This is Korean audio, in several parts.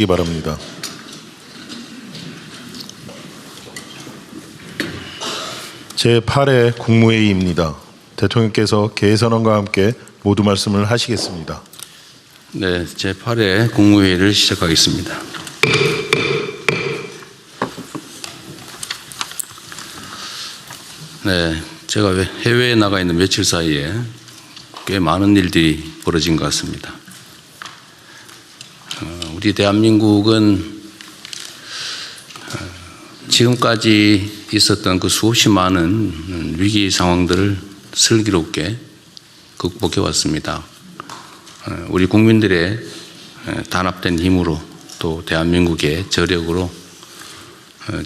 바랍니다. 제8회 국무회의입니다. 대통령께서 개선안과 함께 모두 말씀을 하시겠습니다. 네, 제8회 국무회의를 시작하겠습니다. 네, 제가 해외에 나가 있는 며칠 사이에 꽤 많은 일들이 벌어진 것 같습니다. 우리 대한민국은 지금까지 있었던 그 수없이 많은 위기 상황들을 슬기롭게 극복해 왔습니다. 우리 국민들의 단합된 힘으로 또 대한민국의 저력으로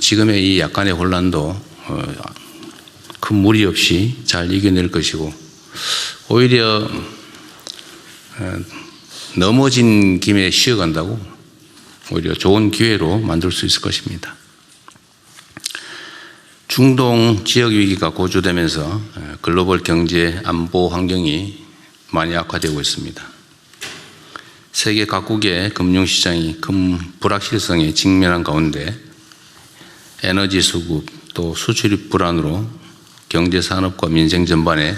지금의 이 약간의 혼란도 큰 무리 없이 잘 이겨낼 것이고, 오히려 넘어진 김에 쉬어간다고 오히려 좋은 기회로 만들 수 있을 것입니다. 중동 지역 위기가 고조되면서 글로벌 경제 안보 환경이 많이 악화되고 있습니다. 세계 각국의 금융시장이 큰 불확실성에 직면한 가운데 에너지 수급 또 수출입 불안으로 경제 산업과 민생 전반에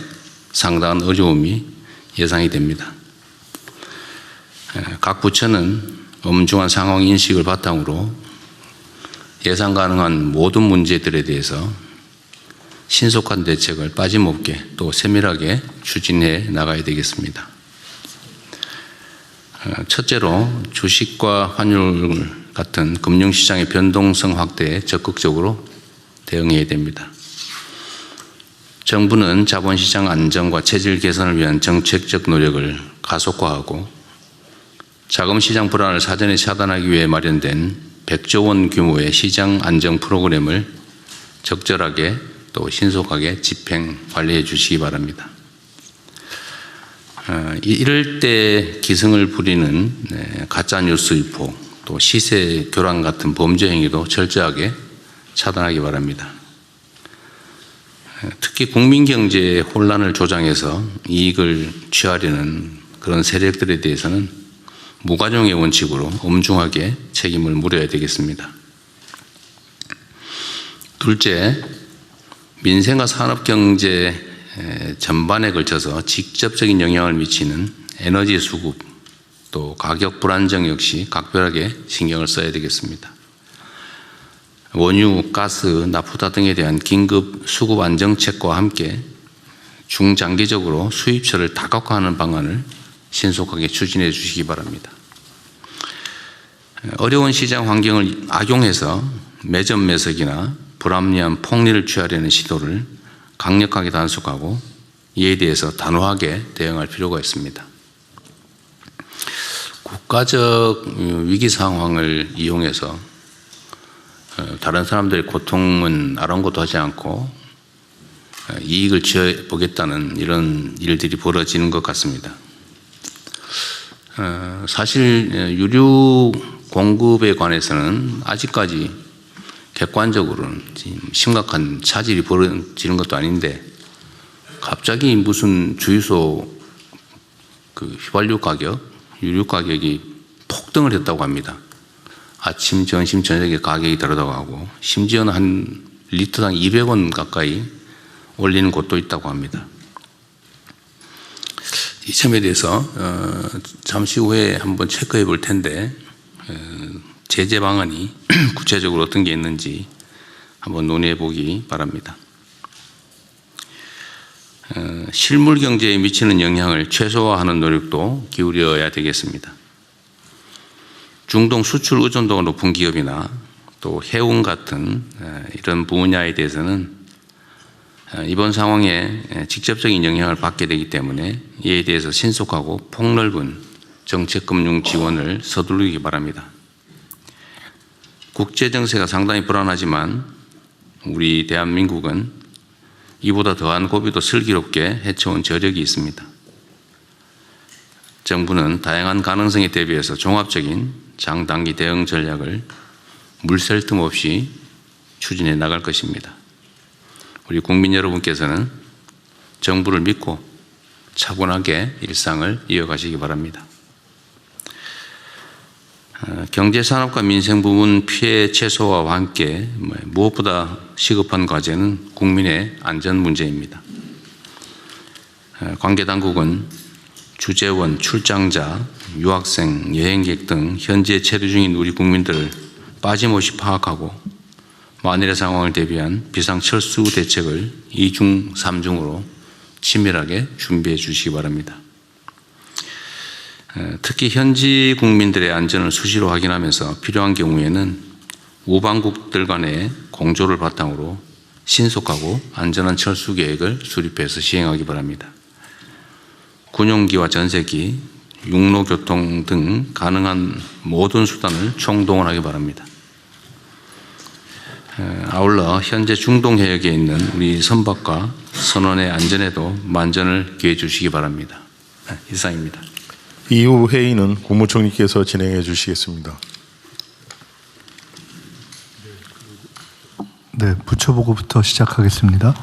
상당한 어려움이 예상이 됩니다. 각 부처는 엄중한 상황 인식을 바탕으로 예상 가능한 모든 문제들에 대해서 신속한 대책을 빠짐없게 또 세밀하게 추진해 나가야 되겠습니다. 첫째로 주식과 환율 같은 금융시장의 변동성 확대에 적극적으로 대응해야 됩니다. 정부는 자본시장 안정과 체질 개선을 위한 정책적 노력을 가속화하고 자금시장 불안을 사전에 차단하기 위해 마련된 100조 원 규모의 시장 안정 프로그램을 적절하게 또 신속하게 집행 관리해 주시기 바랍니다. 이럴 때 기승을 부리는 가짜뉴스 유포 또 시세 교란 같은 범죄 행위도 철저하게 차단하기 바랍니다. 특히 국민 경제의 혼란을 조장해서 이익을 취하려는 그런 세력들에 대해서는 무관용의 원칙으로 엄중하게 책임을 물어야 되겠습니다. 둘째, 민생과 산업경제 전반에 걸쳐서 직접적인 영향을 미치는 에너지 수급 또 가격 불안정 역시 각별하게 신경을 써야 되겠습니다. 원유, 가스, 나프타 등에 대한 긴급 수급 안정책과 함께 중장기적으로 수입처를 다각화하는 방안을 신속하게 추진해 주시기 바랍니다. 어려운 시장 환경을 악용해서 매점 매석이나 불합리한 폭리를 취하려는 시도를 강력하게 단속하고 이에 대해서 단호하게 대응할 필요가 있습니다. 국가적 위기 상황을 이용해서 다른 사람들의 고통은 아랑곳도 하지 않고 이익을 취해보겠다는 이런 일들이 벌어지는 것 같습니다. 사실 유류 공급에 관해서는 아직까지 객관적으로는 심각한 차질이 벌어지는 것도 아닌데 갑자기 무슨 주유소 그 휘발유 가격, 유류 가격이 폭등을 했다고 합니다. 아침, 점심, 저녁에 가격이 다르다고 하고 심지어는 한 리터당 200원 가까이 올리는 곳도 있다고 합니다. 이 점에 대해서 잠시 후에 한번 체크해 볼 텐데 제재 방안이 구체적으로 어떤 게 있는지 한번 논의해 보기 바랍니다. 실물 경제에 미치는 영향을 최소화하는 노력도 기울여야 되겠습니다. 중동 수출 의존도가 높은 기업이나 또 해운 같은 이런 분야에 대해서는 이번 상황에 직접적인 영향을 받게 되기 때문에 이에 대해서 신속하고 폭넓은 정책금융 지원을 서두르기 바랍니다. 국제 정세가 상당히 불안하지만 우리 대한민국은 이보다 더한 고비도 슬기롭게 헤쳐온 저력이 있습니다. 정부는 다양한 가능성에 대비해서 종합적인 장단기 대응 전략을 물샐 틈 없이 추진해 나갈 것입니다. 우리 국민 여러분께서는 정부를 믿고 차분하게 일상을 이어가시기 바랍니다. 경제산업과 민생 부문 피해 최소화와 함께 무엇보다 시급한 과제는 국민의 안전 문제입니다. 관계 당국은 주재원, 출장자, 유학생, 여행객 등 현재 체류 중인 우리 국민들을 빠짐없이 파악하고 만일의 상황을 대비한 비상철수 대책을 2중, 3중으로 치밀하게 준비해 주시기 바랍니다. 특히 현지 국민들의 안전을 수시로 확인하면서 필요한 경우에는 우방국들 간의 공조를 바탕으로 신속하고 안전한 철수 계획을 수립해서 시행하기 바랍니다. 군용기와 전세기, 육로교통 등 가능한 모든 수단을 총동원하기 바랍니다. 아울러 현재 중동 해역에 있는 우리 선박과 선원의 안전에도 만전을 기해 주시기 바랍니다. 이상입니다. 이후 회의는 국무총리께서 진행해 주시겠습니다. 네, 부처보고부터 시작하겠습니다.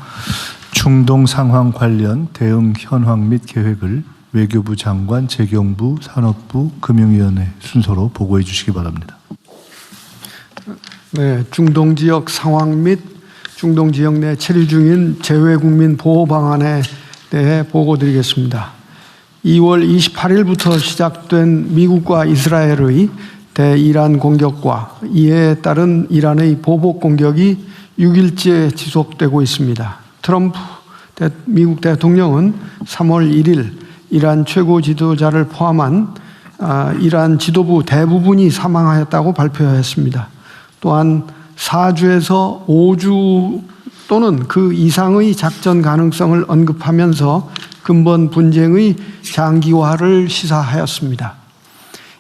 중동 상황 관련 대응 현황 및 계획을 외교부 장관, 재경부, 산업부, 금융위원회 순서로 보고해 주시기 바랍니다. 네, 중동 지역 상황 및 중동 지역 내 체류 중인 재외국민 보호 방안에 대해 보고드리겠습니다. 2월 28일부터 시작된 미국과 이스라엘의 대이란 공격과 이에 따른 이란의 보복 공격이 6일째 지속되고 있습니다. 트럼프 미국 대통령은 3월 1일 이란 최고 지도자를 포함한 이란 지도부 대부분이 사망하였다고 발표했습니다. 또한 4주에서 5주 또는 그 이상의 작전 가능성을 언급하면서 근본 분쟁의 장기화를 시사하였습니다.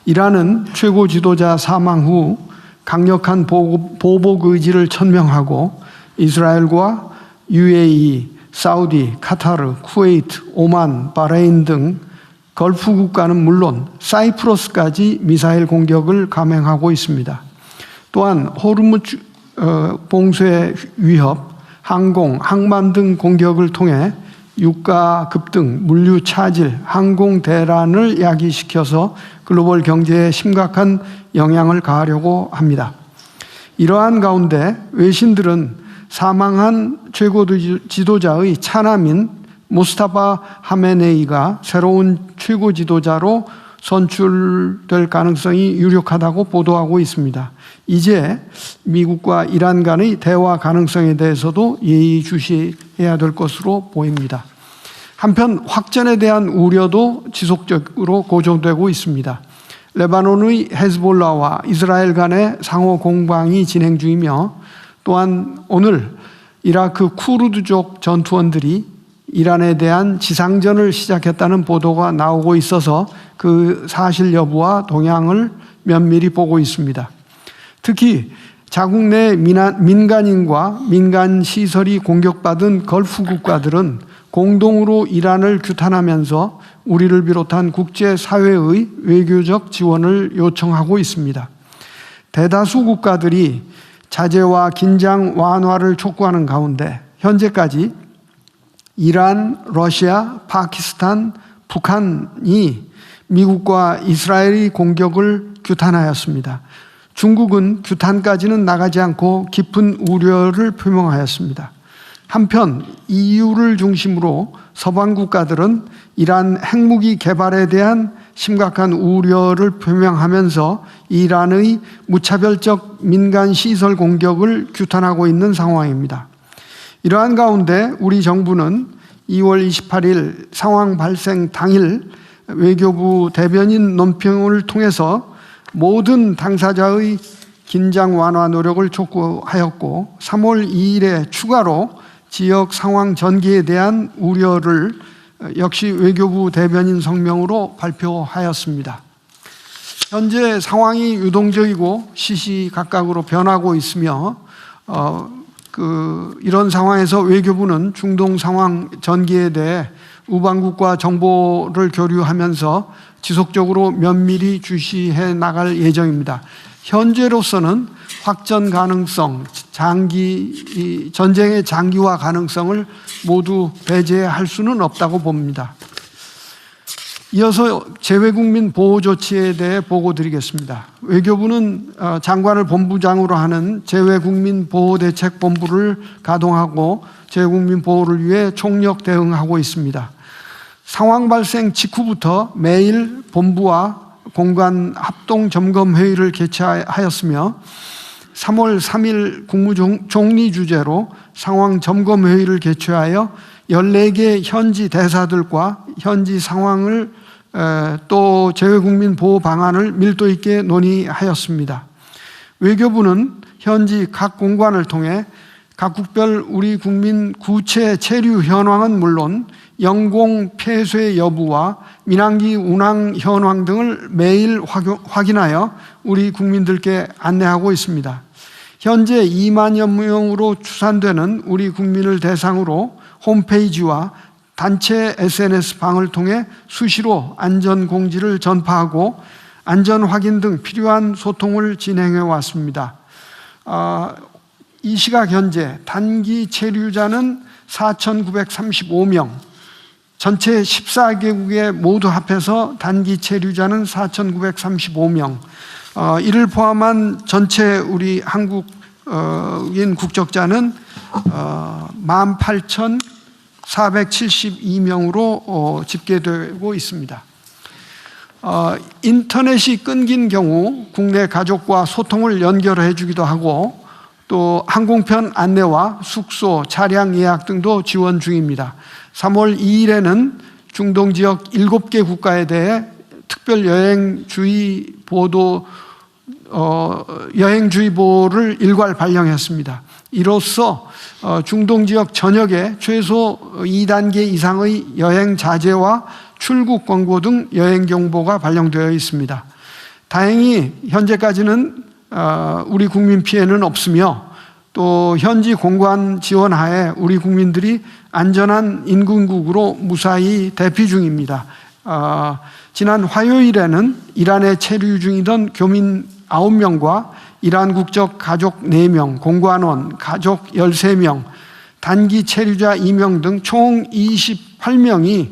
이란은 최고 지도자 사망 후 강력한 보복 의지를 천명하고 이스라엘과 UAE, 사우디, 카타르, 쿠웨이트, 오만, 바레인 등 걸프 국가는 물론 사이프러스까지 미사일 공격을 감행하고 있습니다. 또한 호르무즈 봉쇄 위협, 항공, 항만 등 공격을 통해 유가 급등, 물류 차질, 항공 대란을 야기시켜서 글로벌 경제에 심각한 영향을 가하려고 합니다. 이러한 가운데 외신들은 사망한 최고 지도자의 차남인 무스타파 하메네이가 새로운 최고 지도자로 선출될 가능성이 유력하다고 보도하고 있습니다. 이제 미국과 이란 간의 대화 가능성에 대해서도 예의주시해야 될 것으로 보입니다. 한편 확전에 대한 우려도 지속적으로 고조되고 있습니다. 레바논의 헤즈볼라와 이스라엘 간의 상호 공방이 진행 중이며 또한 오늘 이라크 쿠르드족 전투원들이 이란에 대한 지상전을 시작했다는 보도가 나오고 있어서 그 사실 여부와 동향을 면밀히 보고 있습니다. 특히 자국 내 민간인과 민간 시설이 공격받은 걸프 국가들은 공동으로 이란을 규탄하면서 우리를 비롯한 국제사회의 외교적 지원을 요청하고 있습니다. 대다수 국가들이 자제와 긴장 완화를 촉구하는 가운데 현재까지 이란, 러시아, 파키스탄, 북한이 미국과 이스라엘의 공격을 규탄하였습니다. 중국은 규탄까지는 나가지 않고 깊은 우려를 표명하였습니다. 한편 EU를 중심으로 서방 국가들은 이란 핵무기 개발에 대한 심각한 우려를 표명하면서 이란의 무차별적 민간 시설 공격을 규탄하고 있는 상황입니다. 이러한 가운데 우리 정부는 2월 28일 상황 발생 당일 외교부 대변인 논평을 통해서 모든 당사자의 긴장 완화 노력을 촉구하였고 3월 2일에 추가로 지역 상황 전개에 대한 우려를 역시 외교부 대변인 성명으로 발표하였습니다. 현재 상황이 유동적이고 시시각각으로 변하고 있으며 이런 상황에서 외교부는 중동 상황 전개에 대해 우방국과 정보를 교류하면서 지속적으로 면밀히 주시해 나갈 예정입니다. 현재로서는 확전 가능성, 전쟁의 장기화 가능성을 모두 배제할 수는 없다고 봅니다. 이어서 재외국민 보호 조치에 대해 보고드리겠습니다. 외교부는 장관을 본부장으로 하는 재외국민 보호대책본부를 가동하고 재외국민 보호를 위해 총력 대응하고 있습니다. 상황 발생 직후부터 매일 본부와 공관 합동 점검 회의를 개최하였으며 3월 3일 국무총리 주재로 상황 점검 회의를 개최하여 14개 현지 대사들과 현지 상황을 또 재외국민 보호 방안을 밀도 있게 논의하였습니다. 외교부는 현지 각 공관을 통해 각국별 우리 국민 구체 체류 현황은 물론 영공 폐쇄 여부와 민항기 운항 현황 등을 매일 확인하여 우리 국민들께 안내하고 있습니다. 현재 2만여 명으로 추산되는 우리 국민을 대상으로 홈페이지와 단체 SNS 방을 통해 수시로 안전 공지를 전파하고 안전 확인 등 필요한 소통을 진행해 왔습니다. 이 시각 현재 단기 체류자는 4,935명, 전체 14개국에 모두 합해서 단기 체류자는 4,935명, 이를 포함한 전체 우리 한국인 국적자는 18,472명으로 집계되고 있습니다. 인터넷이 끊긴 경우 국내 가족과 소통을 연결해 주기도 하고 또 항공편 안내와 숙소, 차량 예약 등도 지원 중입니다. 3월 2일에는 중동 지역 7개 국가에 대해 특별 여행주의보를 일괄 발령했습니다. 이로써 중동 지역 전역에 최소 2단계 이상의 여행 자제와 출국 권고 등 여행 경보가 발령되어 있습니다. 다행히 현재까지는 우리 국민 피해는 없으며 또 현지 공관 지원하에 우리 국민들이 안전한 인근국으로 무사히 대피 중입니다. 지난 화요일에는 이란에 체류 중이던 교민 9명과 이란 국적 가족 4명, 공관원, 가족 13명, 단기 체류자 2명 등 총 28명이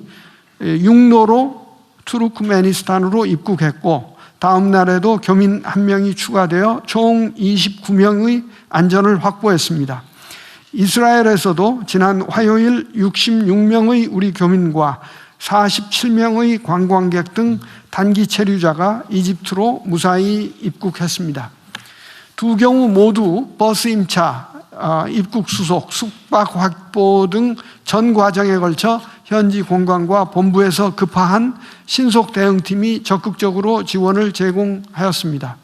육로로 투르크메니스탄으로 입국했고 다음 날에도 교민 1명이 추가되어 총 29명의 안전을 확보했습니다. 이스라엘에서도 지난 화요일 66명의 우리 교민과 47명의 관광객 등 단기 체류자가 이집트로 무사히 입국했습니다. 두 경우 모두 버스 임차, 입국 수속, 숙박 확보 등 전 과정에 걸쳐 현지 공관과 본부에서 급파한 신속 대응팀이 적극적으로 지원을 제공하였습니다.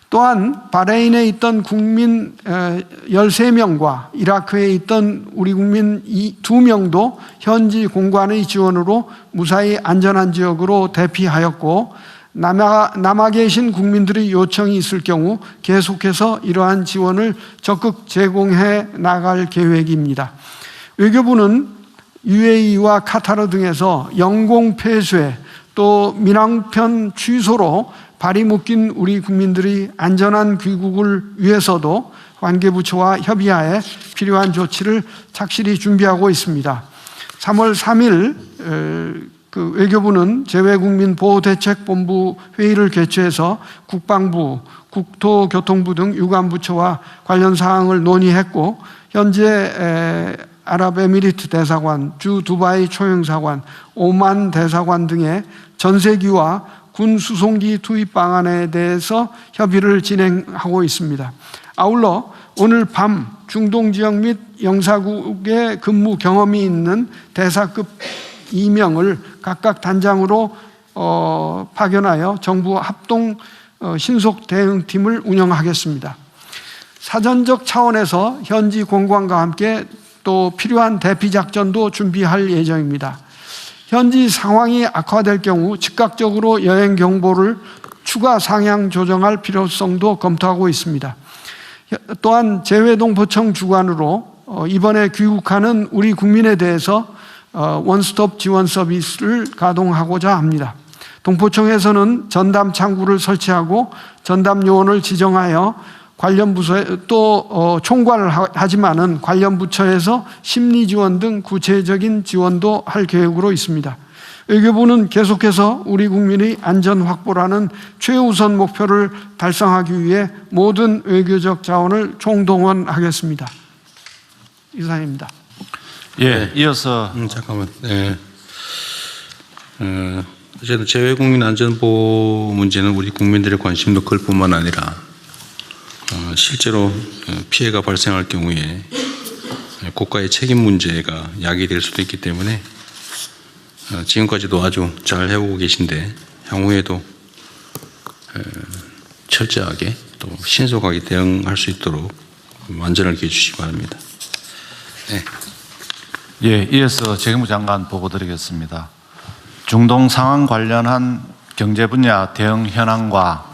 또한 바레인에 있던 국민 13명과 이라크에 있던 우리 국민 2명도 현지 공관의 지원으로 무사히 안전한 지역으로 대피하였고 남아 계신 국민들의 요청이 있을 경우 계속해서 이러한 지원을 적극 제공해 나갈 계획입니다. 외교부는 UAE와 카타르 등에서 영공 폐쇄 또 민항편 취소로 발이 묶인 우리 국민들의 안전한 귀국을 위해서도 관계부처와 협의하에 필요한 조치를 착실히 준비하고 있습니다. 3월 3일 외교부는 재외국민보호대책본부 회의를 개최해서 국방부, 국토교통부 등 유관부처와 관련 사항을 논의했고 현재 아랍에미리트 대사관, 주 두바이 초영사관, 오만 대사관 등의 전세기와 군 수송기 투입 방안에 대해서 협의를 진행하고 있습니다. 아울러 오늘 밤 중동 지역 및 영사국에 근무 경험이 있는 대사급 2명을 각각 단장으로 파견하여 정부 합동 신속 대응팀을 운영하겠습니다. 사전적 차원에서 현지 공관과 함께 또 필요한 대피 작전도 준비할 예정입니다. 현지 상황이 악화될 경우 즉각적으로 여행 경보를 추가 상향 조정할 필요성도 검토하고 있습니다. 또한 재외동포청 주관으로 이번에 귀국하는 우리 국민에 대해서 원스톱 지원 서비스를 가동하고자 합니다. 동포청에서는 전담 창구를 설치하고 전담 요원을 지정하여 관련 부서에 또 총괄을 하지만은 관련 부처에서 심리 지원 등 구체적인 지원도 할 계획으로 있습니다. 외교부는 계속해서 우리 국민의 안전 확보라는 최우선 목표를 달성하기 위해 모든 외교적 자원을 총동원하겠습니다. 이상입니다. 예, 이어서 잠깐만. 네. 어쨌든 재외국민 안전보호 문제는 우리 국민들의 관심도 클 뿐만 아니라 실제로 피해가 발생할 경우에 국가의 책임 문제가 야기될 수도 있기 때문에 지금까지도 아주 잘 해오고 계신데 향후에도 철저하게 또 신속하게 대응할 수 있도록 만전을 기해 주시기 바랍니다. 네. 예, 이어서 재경부 장관 보고 드리겠습니다. 중동 상황 관련한 경제 분야 대응 현황과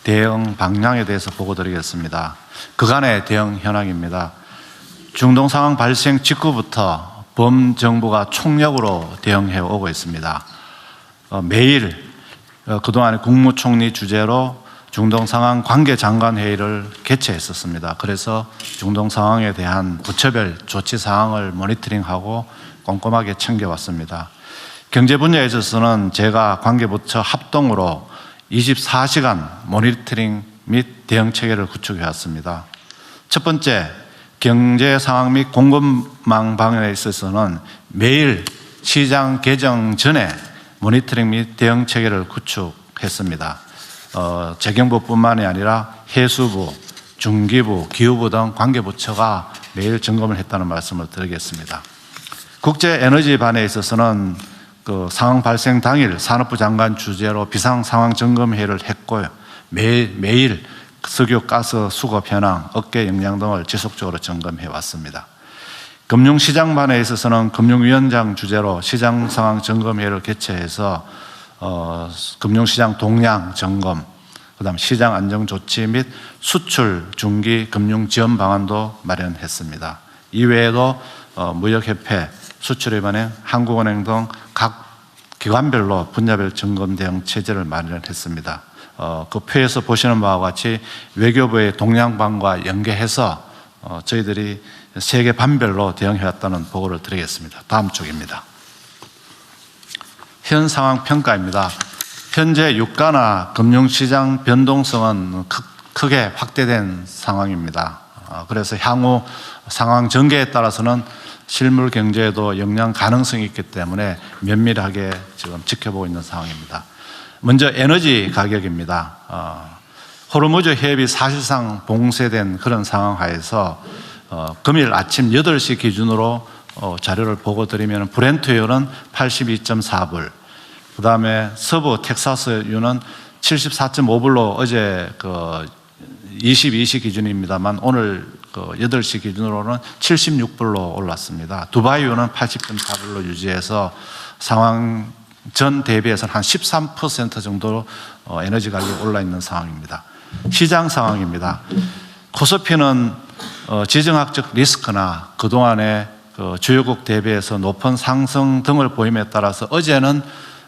대응 방향에 대해서 보고 드리겠습니다. 그간의 대응 현황입니다. 중동 상황 발생 직후부터 범정부가 총력으로 대응해 오고 있습니다. 매일 그동안 국무총리 주재로 중동 상황 관계 장관 회의를 개최했었습니다. 그래서 중동 상황에 대한 부처별 조치 사항을 모니터링하고 꼼꼼하게 챙겨왔습니다. 경제 분야에 있어서는 제가 관계부처 합동으로 24시간 모니터링 및 대응 체계를 구축해 왔습니다. 첫 번째, 경제 상황 및 공급망 방향에 있어서는 매일 시장 개정 전에 모니터링 및 대응 체계를 구축했습니다. 재경부뿐만이 아니라 해수부, 중기부, 기후부 등 관계부처가 매일 점검을 했다는 말씀을 드리겠습니다. 국제에너지반에 있어서는 그 상황 발생 당일 산업부 장관 주재로 비상상황점검회의를 했고요. 매일 석유, 가스, 수급 현황, 업계 역량 등을 지속적으로 점검해 왔습니다. 금융시장반에 있어서는 금융위원장 주재로 시장상황 점검회의를 개최해서 금융시장 동향 점검, 그다음 시장 안정 조치 및 수출 중기 금융 지원 방안도 마련했습니다. 이외에도 무역협회, 수출입은행, 한국은행 등 각 기관별로 분야별 점검 대응 체제를 마련했습니다. 그 표에서 보시는 바와 같이 외교부의 동향반과 연계해서 저희들이 세계 반별로 대응해왔다는 보고를 드리겠습니다. 다음 쪽입니다. 현 상황 평가입니다. 현재 유가나 금융시장 변동성은 크게 확대된 상황입니다. 그래서 향후 상황 전개에 따라서는 실물 경제에도 영향 가능성이 있기 때문에 면밀하게 지금 지켜보고 있는 상황입니다. 먼저 에너지 가격입니다. 호르무즈 해협이 사실상 봉쇄된 그런 상황 하에서 금일 아침 8시 기준으로 자료를 보고 드리면 브렌트유는 82.4불, 그 다음에 서부 텍사스유는 74.5불로 어제 22시 기준입니다만 오늘 8시 기준으로는 76불로 올랐습니다. 두바이유는 80.4불로 유지해서 상황 전 대비해서는 한 13% 정도 에너지 가격이 올라 있는 상황입니다. 시장 상황입니다. 코스피는 지정학적 리스크나 그동안의 주요국 대비해서 높은 상승 등을 보임에 따라서 어제는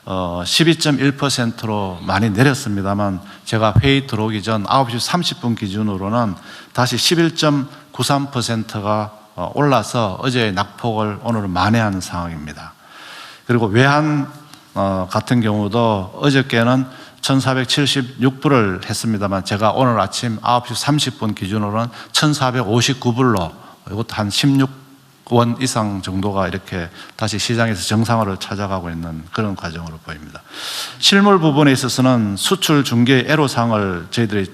12.1%로 많이 내렸습니다만 제가 회의 들어오기 전 9시 30분 기준으로는 다시 11.93%가 올라서 어제의 낙폭을 오늘은 만회하는 상황입니다. 그리고 외환 같은 경우도 어저께는 1476불을 했습니다만 제가 오늘 아침 9시 30분 기준으로는 1459불로 이것도 한 16원 이상 정도가 이렇게 다시 시장에서 정상화를 찾아가고 있는 그런 과정으로 보입니다. 실물 부분에 있어서는 수출 중개 애로사항을 저희들이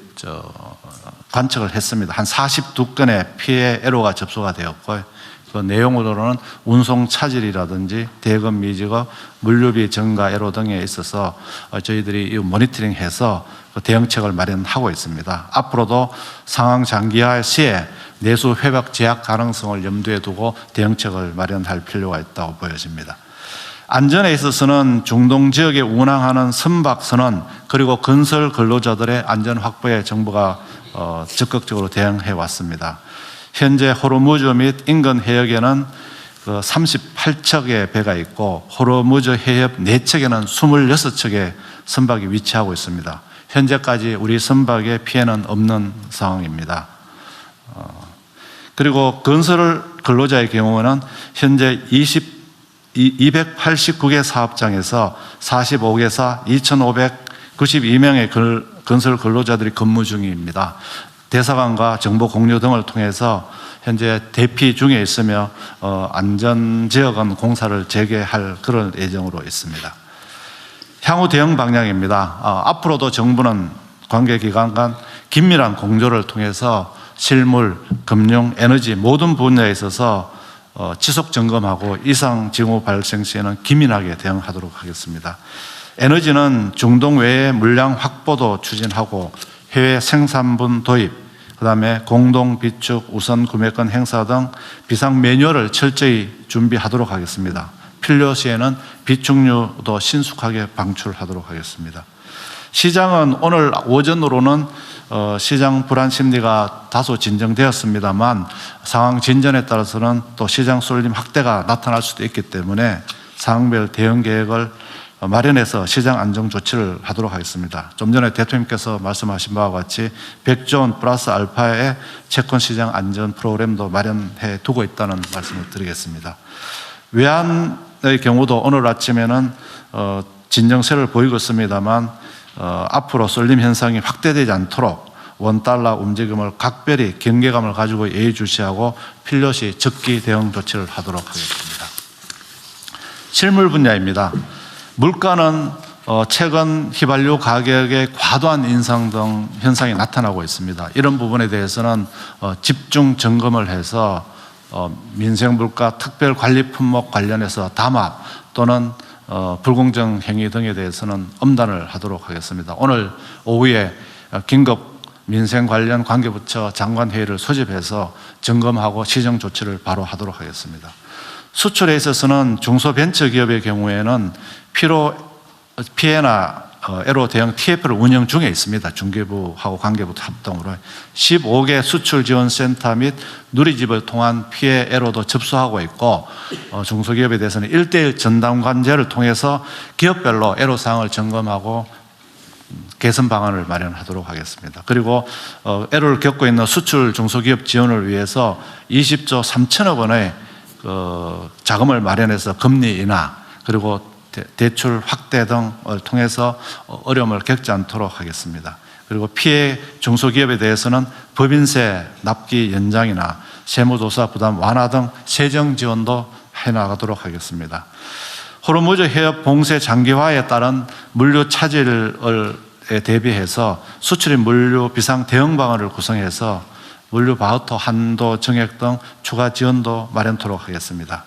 관측을 했습니다. 한 42건의 피해 애로가 접수가 되었고요. 그 내용으로는 운송 차질이라든지 대금 미지급, 물류비 증가 애로 등에 있어서 저희들이 모니터링해서 대응책을 마련하고 있습니다. 앞으로도 상황 장기화 시에 내수 회복 제약 가능성을 염두에 두고 대응책을 마련할 필요가 있다고 보여집니다. 안전에 있어서는 중동 지역에 운항하는 선박선원 그리고 건설 근로자들의 안전 확보에 정부가 적극적으로 대응해 왔습니다. 현재 호르무즈 및 인근 해역에는 38척의 배가 있고 호르무즈 해협 4척에는 26척의 선박이 위치하고 있습니다. 현재까지 우리 선박에 피해는 없는 상황입니다. 그리고 건설 근로자의 경우는 현재 289개 사업장에서 45개사 2,592명의 건설 근로자들이 근무 중입니다. 대사관과 정보 공유 등을 통해서 현재 대피 중에 있으며 안전지역은 공사를 재개할 그런 예정으로 있습니다. 향후 대응 방향입니다. 앞으로도 정부는 관계기관 간 긴밀한 공조를 통해서 실물, 금융, 에너지 모든 분야에 있어서 지속 점검하고 이상 징후 발생 시에는 기민하게 대응하도록 하겠습니다. 에너지는 중동 외의 물량 확보도 추진하고 해외 생산분 도입, 그다음에 공동 비축 우선 구매권 행사 등 비상 매뉴얼을 철저히 준비하도록 하겠습니다. 필요시에는 비축류도 신속하게 방출하도록 하겠습니다. 시장은 오늘 오전으로는 시장 불안 심리가 다소 진정되었습니다만 상황 진전에 따라서는 또 시장 쏠림 확대가 나타날 수도 있기 때문에 상황별 대응 계획을 마련해서 시장 안정 조치를 하도록 하겠습니다. 좀 전에 대통령께서 말씀하신 바와 같이 100조 원 플러스 알파의 채권 시장 안전 프로그램도 마련해 두고 있다는 말씀을 드리겠습니다. 외환의 경우도 오늘 아침에는 진정세를 보이고 있습니다만 앞으로 쏠림 현상이 확대되지 않도록 원달러 움직임을 각별히 경계감을 가지고 예의주시하고 필요시 적기 대응 조치를 하도록 하겠습니다. 실물 분야입니다. 물가는 최근 휘발유 가격의 과도한 인상 등 현상이 나타나고 있습니다. 이런 부분에 대해서는 집중 점검을 해서 민생 물가 특별 관리 품목 관련해서 담합 또는 불공정 행위 등에 대해서는 엄단을 하도록 하겠습니다. 오늘 오후에 긴급 민생 관련 관계부처 장관회의를 소집해서 점검하고 시정 조치를 바로 하도록 하겠습니다. 수출에 있어서는 중소벤처기업의 경우에는 피해나 애로 대응 TF를 운영 중에 있습니다. 중개부하고 관계부 합동으로 15개 수출 지원 센터 및 누리집을 통한 피해 애로도 접수하고 있고 중소기업에 대해서는 1:1 전담관제를 통해서 기업별로 애로 사항을 점검하고 개선 방안을 마련하도록 하겠습니다. 그리고 애로를 겪고 있는 수출 중소기업 지원을 위해서 20조 3천억 원의 자금을 마련해서 금리 인하 그리고 대출 확대 등을 통해서 어려움을 겪지 않도록 하겠습니다. 그리고 피해 중소기업에 대해서는 법인세 납기 연장이나 세무조사 부담 완화 등 세정 지원도 해나가도록 하겠습니다. 호르무즈 해협 봉쇄 장기화에 따른 물류 차질에 대비해서 수출입 물류 비상 대응 방안을 구성해서 물류 바우처 한도 정액 등 추가 지원도 마련토록 하겠습니다.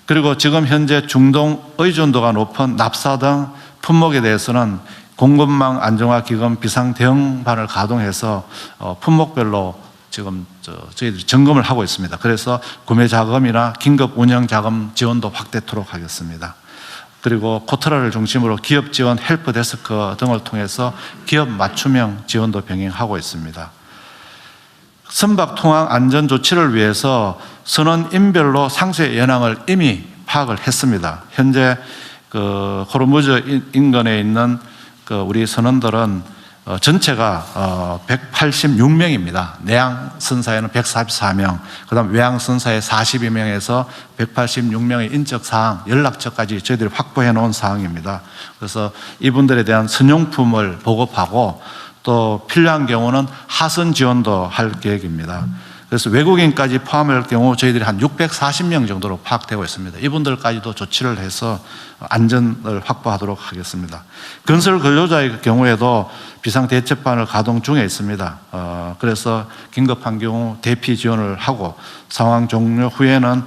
그리고 지금 현재 중동 의존도가 높은 납사 등 품목에 대해서는 공급망 안정화 기금 비상 대응반을 가동해서 품목별로 지금 저희들이 점검을 하고 있습니다. 그래서 구매 자금이나 긴급 운영 자금 지원도 확대토록 하겠습니다. 그리고 코트라를 중심으로 기업 지원 헬프데스크 등을 통해서 기업 맞춤형 지원도 병행하고 있습니다. 선박 통항 안전 조치를 위해서 선원인별로 상세 연항을 이미 파악을 했습니다. 현재 호르무즈 인근에 있는 우리 선원들은 전체가 186명입니다. 내양 선사에는 144명, 그다음 외양 선사에 42명에서 186명의 인적 사항, 연락처까지 저희들이 확보해 놓은 사항입니다. 그래서 이분들에 대한 선용품을 보급하고 또 필요한 경우는 하선 지원도 할 계획입니다. 그래서 외국인까지 포함할 경우 저희들이 한 640명 정도로 파악되고 있습니다. 이분들까지도 조치를 해서 안전을 확보하도록 하겠습니다. 건설 근로자의 경우에도 비상대책반을 가동 중에 있습니다. 그래서 긴급한 경우 대피 지원을 하고 상황 종료 후에는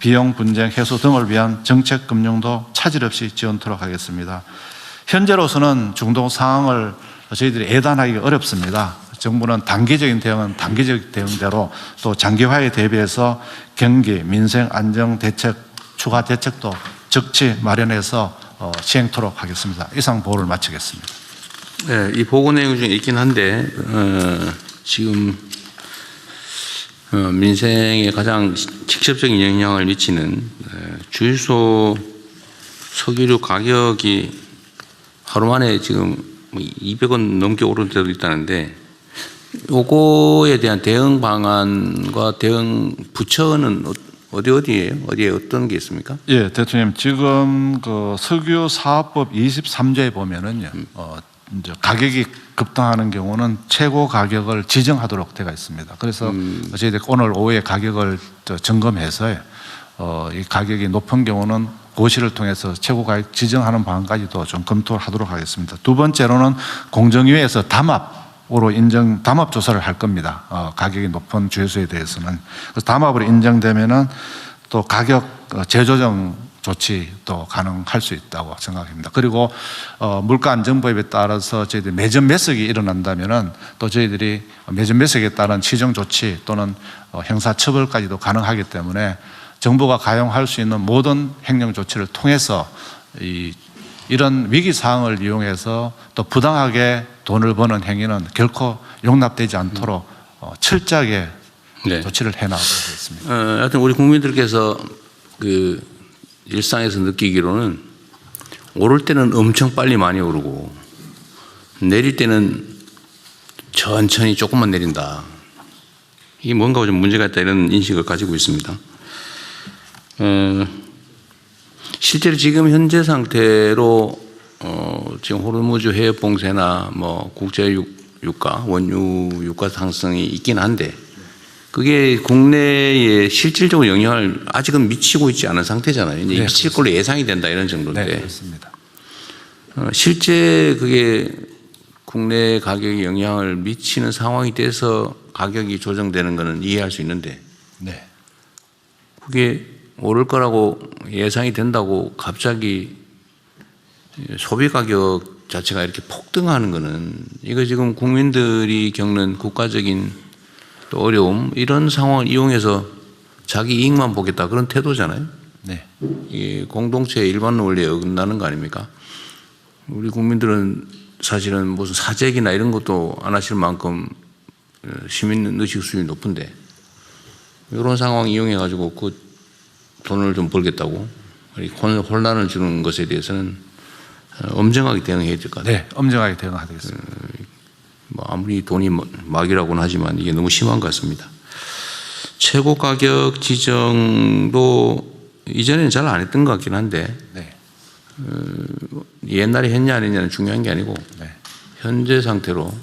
비용 분쟁 해소 등을 위한 정책 금융도 차질 없이 지원토록 하겠습니다. 현재로서는 중동 상황을 저희들이 예단하기가 어렵습니다. 정부는 단기적인 대응은 단기적 대응대로 또 장기화에 대비해서 경기, 민생 안정 대책, 추가 대책도 적치 마련해서 시행토록 하겠습니다. 이상 보고를 마치겠습니다. 네, 이 보고 내용 중에 있긴 한데 지금 민생에 가장 직접적인 영향을 미치는 주유소 석유류 가격이 하루 만에 지금 200원 넘게 오른 데도 있다는데 요거에 대한 대응 방안과 대응 부처는 어디에요? 어디에 어떤 게 있습니까? 예, 대통령 지금 그 석유 사업법 23조에 보면은요, 이제 가격이 급등하는 경우는 최고 가격을 지정하도록 되어 있습니다. 그래서 저희들이 오늘 오후에 가격을 점검해서 이 가격이 높은 경우는 고시를 통해서 최고 가격 지정하는 방안까지도 좀 검토를 하도록 하겠습니다. 두 번째로는 공정위에서 담합으로 담합 조사를 할 겁니다. 가격이 높은 주유소에 대해서는. 그래서 담합으로 인정되면은 또 가격 재조정 조치도 가능할 수 있다고 생각합니다. 그리고 물가안정법에 따라서 저희들이 매점 매석이 일어난다면은 또 저희들이 매점 매석에 따른 시정 조치 또는 형사처벌까지도 가능하기 때문에 정부가 가용할 수 있는 모든 행정 조치를 통해서 이런 위기 상황을 이용해서 또 부당하게 돈을 버는 행위는 결코 용납되지 않도록 철저하게 네. 조치를 해나가겠습니다. 하여튼 우리 국민들께서 그 일상에서 느끼기로는 오를 때는 엄청 빨리 많이 오르고 내릴 때는 천천히 조금만 내린다. 이게 뭔가 좀 문제가 있다 이런 인식을 가지고 있습니다. 실제로 지금 현재 상태로 지금 호르무즈 해협 봉쇄나 뭐 국제 유가, 원유 유가 상승이 있긴 한데 그게 국내에 실질적으로 영향을 아직은 미치고 있지 않은 상태잖아요. 이제 네, 미칠 걸로 예상이 된다 이런 정도인데 네, 그렇습니다. 실제 그게 국내 가격에 영향을 미치는 상황이 돼서 가격이 조정되는 것은 이해할 수 있는데 네. 그게 오를 거라고 예상이 된다고 갑자기 소비 가격 자체가 이렇게 폭등하는 것은 이거 지금 국민들이 겪는 국가적인 또 어려움 이런 상황을 이용해서 자기 이익만 보겠다 그런 태도잖아요. 네. 이 공동체의 일반 원리에 어긋나는 거 아닙니까? 우리 국민들은 사실은 무슨 사재기나 이런 것도 안 하실 만큼 시민 의식 수준이 높은데 이런 상황 이용해 가지고 그 돈을 좀 벌겠다고 혼란을 주는 것에 대해서는 엄정하게 대응해야 될 것 같아요. 네, 엄정하게 대응하겠습니다. 뭐 아무리 돈이 막이라고는 하지만 이게 너무 심한 것 같습니다. 최고 가격 지정도 이전에는 잘 안 했던 것 같긴 한데 네. 옛날에 했냐 안 했냐는 중요한 게 아니고 네. 현재 상태로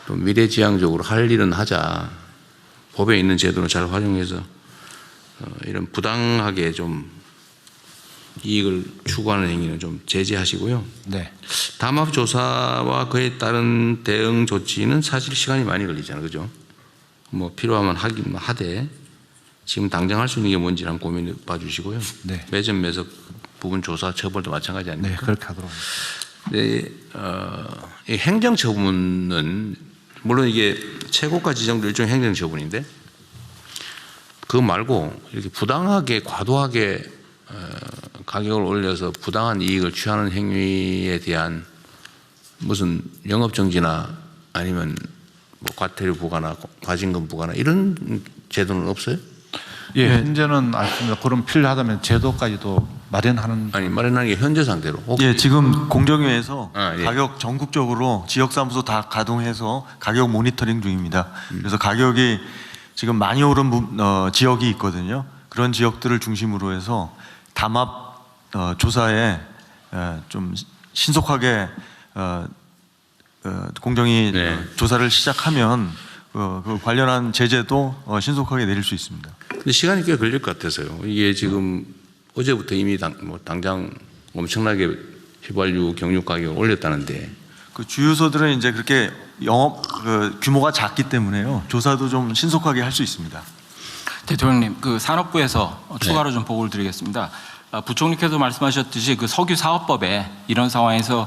또 미래지향적으로 할 일은 하자. 법에 있는 제도를 잘 활용해서 이런 부당하게 좀 이익을 추구하는 행위는 좀 제재하시고요. 네. 담합 조사와 그에 따른 대응 조치는 사실 시간이 많이 걸리잖아요, 그죠? 뭐 필요하면 하긴 하되 지금 당장 할 수 있는 게 뭔지 한번 고민해 봐주시고요. 네. 매점 매석 부분 조사 처벌도 마찬가지 네, 아닙니까? 그렇게 하도록 하겠습니다. 네, 이 행정 처분은 물론 이게 최고가 지정도 일종의 행정 처분인데 그거 말고 이렇게 부당하게 과도하게 가격을 올려서 부당한 이익을 취하는 행위에 대한 무슨 영업 정지나 아니면 뭐 과태료 부과나 과징금 부과나 이런 제도는 없어요? 예, 현재는 알겠습니다. 그럼 필요하다면 제도까지도 마련하는. 아니 마련하는 게 현재 상태로. 예, 지금 공정위에서 예. 가격 전국적으로 지역사무소 다 가동해서 가격 모니터링 중입니다. 그래서 가격이 지금 많이 오른 지역이 있거든요. 그런 지역들을 중심으로 해서 담합 조사에 좀 신속하게 공정위 네. 조사를 시작하면 그 관련한 제재도 신속하게 내릴 수 있습니다. 근데 시간이 꽤 걸릴 것 같아서요. 이게 지금 어제부터 이미 당장 엄청나게 휘발유 경유 가격을 올렸다는데 그 주유소들은 이제 그렇게 영업 규모가 작기 때문에요. 조사도 좀 신속하게 할 수 있습니다. 대통령님, 그 산업부에서 추가로 좀 보고를 드리겠습니다. 부총리께서 말씀하셨듯이 그 석유 사업법에 이런 상황에서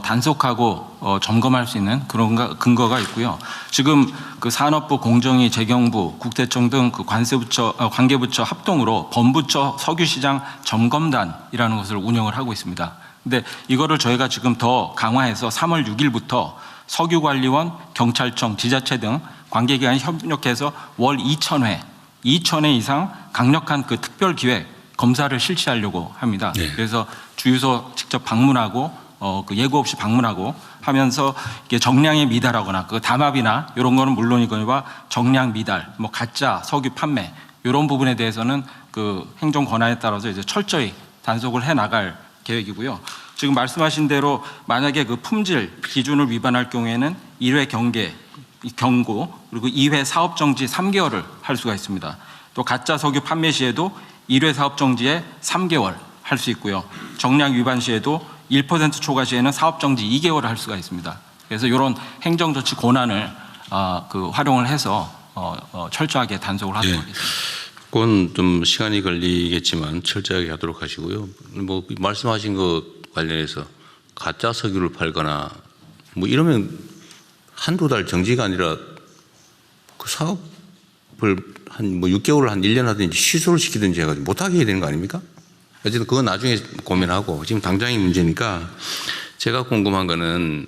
단속하고 점검할 수 있는 그런 근거가 있고요. 지금 그 산업부, 공정위, 재경부, 국세청 등 그 관계부처 합동으로 범부처 석유시장 점검단이라는 것을 운영을 하고 있습니다. 근데 이거를 저희가 지금 더 강화해서 3월 6일부터 석유관리원, 경찰청, 지자체 등 관계기관이 협력해서 월 2,000회 이상 강력한 그 특별기획 검사를 실시하려고 합니다. 네. 그래서 주유소 직접 방문하고 그 예고 없이 방문하고 하면서 이게 정량에 미달하거나 그 담합이나 이런 거는 물론이거니와 정량 미달, 뭐 가짜 석유 판매 이런 부분에 대해서는 그 행정 권한에 따라서 이제 철저히 단속을 해 나갈 계획이고요. 지금 말씀하신 대로 만약에 그 품질 기준을 위반할 경우에는 1회 경고 그리고 2회 사업 정지 3개월을 할 수가 있습니다. 또 가짜 석유 판매 시에도 1회 사업 정지에 3개월 할 수 있고요. 정량 위반 시에도 1% 초과 시에는 사업 정지 2개월을 할 수가 있습니다. 그래서 이런 행정 조치 권한을 그 활용을 해서 철저하게 단속을 하도록 하겠습니다. 그건 좀 시간이 걸리겠지만 철저하게 하도록 하시고요. 뭐 말씀하신 것 관련해서 가짜 석유를 팔거나 뭐 이러면 한두 달 정지가 아니라 그 사업을 한 뭐 6개월 한 1년 하든지 취소를 시키든지 해가지고 못하게 해야 되는 거 아닙니까? 어쨌든 그건 나중에 고민하고 지금 당장의 문제니까 제가 궁금한 거는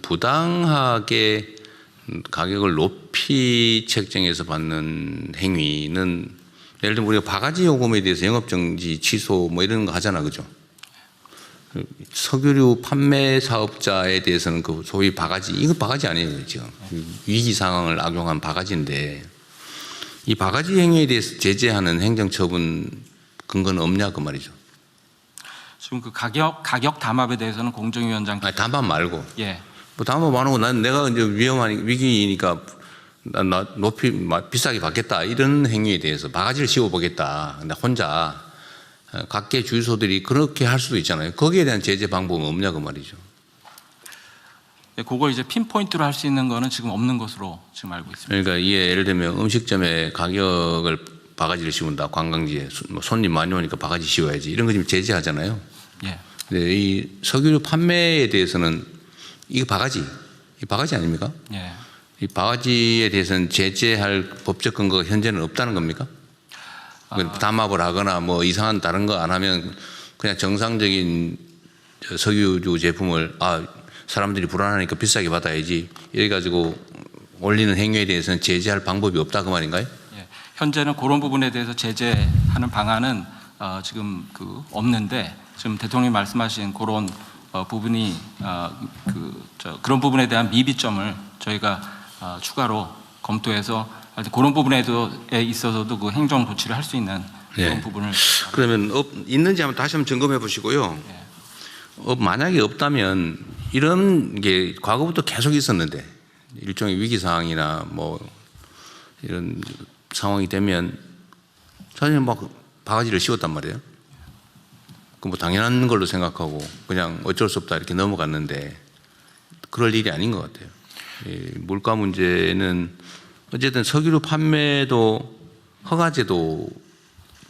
부당하게 가격을 높이 책정해서 받는 행위는 예를 들면 우리가 바가지 요금에 대해서 영업정지 취소 뭐 이런 거 하잖아, 그죠? 석유류 판매 사업자에 대해서는 그 소위 바가지, 이거 바가지 아니에요, 지금. 위기 상황을 악용한 바가지인데 이 바가지 행위에 대해서 제재하는 행정처분 근거는 없냐 그 말이죠. 지금 그 가격 담합에 대해서는 공정위원장 아니, 담합 말고. 예. 뭐 담합 안 하고 난 내가 이제 위험한 위기니까 나 높이 비싸게 받겠다 이런 행위에 대해서 바가지를 씌워보겠다. 나 혼자 각계 주유소들이 그렇게 할 수도 있잖아요. 거기에 대한 제재 방법은 없냐 그 말이죠. 예, 그걸 이제 핀포인트로 할 수 있는 거는 지금 없는 것으로 지금 알고 있습니다. 그러니까 이게 예를 들면 음식점에 가격을 바가지를 씌운다. 관광지에 손님 많이 오니까 바가지 씌워야지. 이런 거 지금 제재하잖아요. 예. 근데 이 석유류 판매에 대해서는 이거 바가지 아닙니까? 예. 이 바가지에 대해서는 제재할 법적 근거가 현재는 없다는 겁니까? 담합을 하거나 뭐 이상한 다른 거 안 하면 그냥 정상적인 석유류 제품을 사람들이 불안하니까 비싸게 받아야지 이래 가지고 올리는 행위에 대해서는 제재할 방법이 없다 그 말인가요? 예. 현재는 그런 부분에 대해서 제재하는 방안은 지금 없는데 지금 대통령이 말씀하신 그런 부분이 그런 부분에 대한 미비점을 저희가 추가로 검토해서 그런 부분에 있어서도 그 행정 조치를 할 수 있는 그런 부분을 그러면 있는지 한번 다시 한번 점검해 보시고요. 만약에 없다면 이런 게 과거부터 계속 있었는데 일종의 위기 상황이나 뭐 이런 상황이 되면 사실 막 바가지를 씌웠단 말이에요. 그 뭐 당연한 걸로 생각하고 그냥 어쩔 수 없다 이렇게 넘어갔는데 그럴 일이 아닌 것 같아요. 물가 문제는 어쨌든 석유류 판매도 허가제도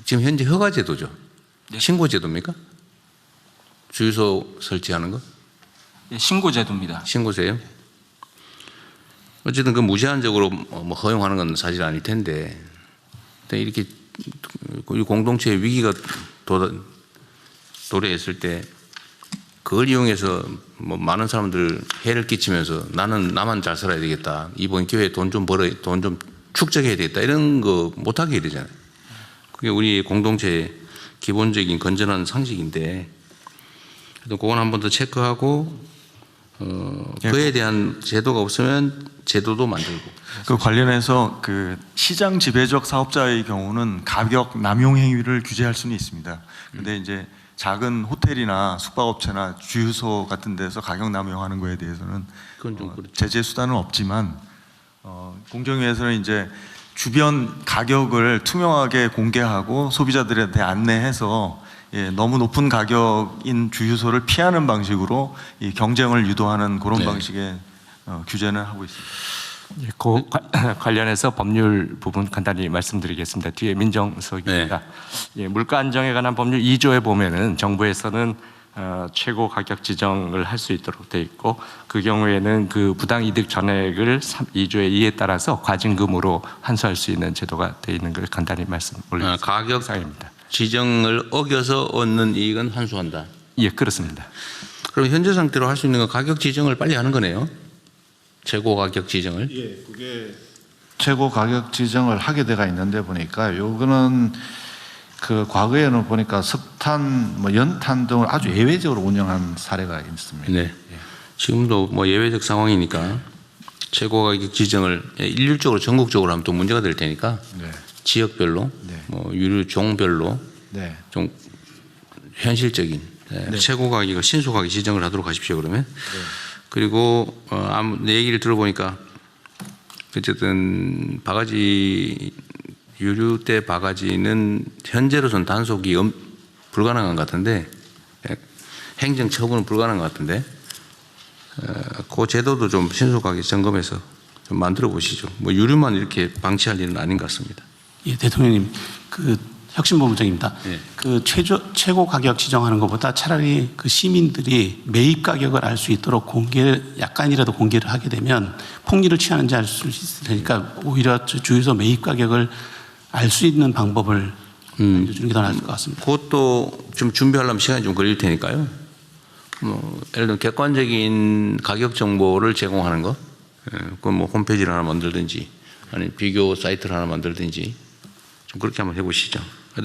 지금 현재 허가제도죠. 네. 신고제도입니까? 주유소 설치하는 거? 예, 신고제도입니다. 신고세요? 어쨌든 그 무제한적으로 뭐 허용하는 건 사실 아닐 텐데 이렇게 공동체의 위기가 도래했을 때 그걸 이용해서 뭐 많은 사람들 해를 끼치면서 나만 잘 살아야 되겠다. 이번 기회에 돈 좀 축적해야 되겠다. 이런 거 못하게 해야 되잖아요. 그게 우리 공동체의 기본적인 건전한 상식인데 그건 한 번 더 체크하고 그에 대한 제도가 없으면 제도도 만들고. 그 관련해서 그 시장 지배적 사업자의 경우는 가격 남용 행위를 규제할 수는 있습니다. 근데 이제 작은 호텔이나 숙박업체나 주유소 같은 데서 가격 남용하는 거에 대해서는 그건 좀 그렇죠. 제재 수단은 없지만 공정위에서는 이제 주변 가격을 투명하게 공개하고 소비자들한테 안내해서 너무 높은 가격인 주유소를 피하는 방식으로 이 경쟁을 유도하는 그런 네. 방식의 규제는 하고 있습니다. 예, 그 관련해서 법률 부분 간단히 말씀드리겠습니다. 뒤에 민정수석입니다. 예, 물가 안정에 관한 법률 2조에 보면은 정부에서는 최고 가격 지정을 할 수 있도록 돼 있고 그 경우에는 그 부당 이득 전액을 2조의 2에 따라서 과징금으로 환수할 수 있는 제도가 돼 있는 걸 간단히 말씀 올리겠습니다. 가격 이상입니다. 지정을 어겨서 얻는 이익은 환수한다. 예, 그렇습니다. 그럼 현재 상태로 할 수 있는 건 가격 지정을 빨리 하는 거네요. 최고 가격 지정을. 예, 그게 최고 가격 지정을 하게 돼가 있는데 보니까 요거는 그 과거에는 보니까 석탄, 뭐 연탄 등을 아주 예외적으로 운영한 사례가 있습니다. 네. 예. 지금도 뭐 예외적 상황이니까 최고 가격 지정을 일률적으로 전국적으로 하면 또 문제가 될 테니까 네. 지역별로, 네. 뭐 유류 종별로 네. 좀 현실적인 최고 가격을 신속하게 지정을 하도록 하십시오. 그러면 그리고 내 얘기를 들어보니까 어쨌든 바가지 유류대 바가지는 현재로선 단속이 불가능한 것 같은데 행정 처분은 불가능한 것 같은데 그 제도도 좀 신속하게 점검해서 좀 만들어 보시죠. 뭐 유류만 이렇게 방치할 일은 아닌 것 같습니다. 예, 대통령님, 그 혁신본부장입니다. 예. 그 최고 가격 지정하는 것보다 차라리 그 시민들이 매입 가격을 알 수 있도록 약간이라도 공개를 하게 되면 폭리를 취하는지 알 수 있을 테니까 오히려 주유소 매입 가격을 알 수 있는 방법을 알려주는 게 더 나을 것 같습니다. 그것도 좀 준비하려면 시간이 좀 걸릴 테니까요. 뭐 예를 들면 객관적인 가격 정보를 제공하는 거, 그건 뭐 홈페이지를 하나 만들든지 아니면 비교 사이트를 하나 만들든지 좀 그렇게 한번 해보시죠.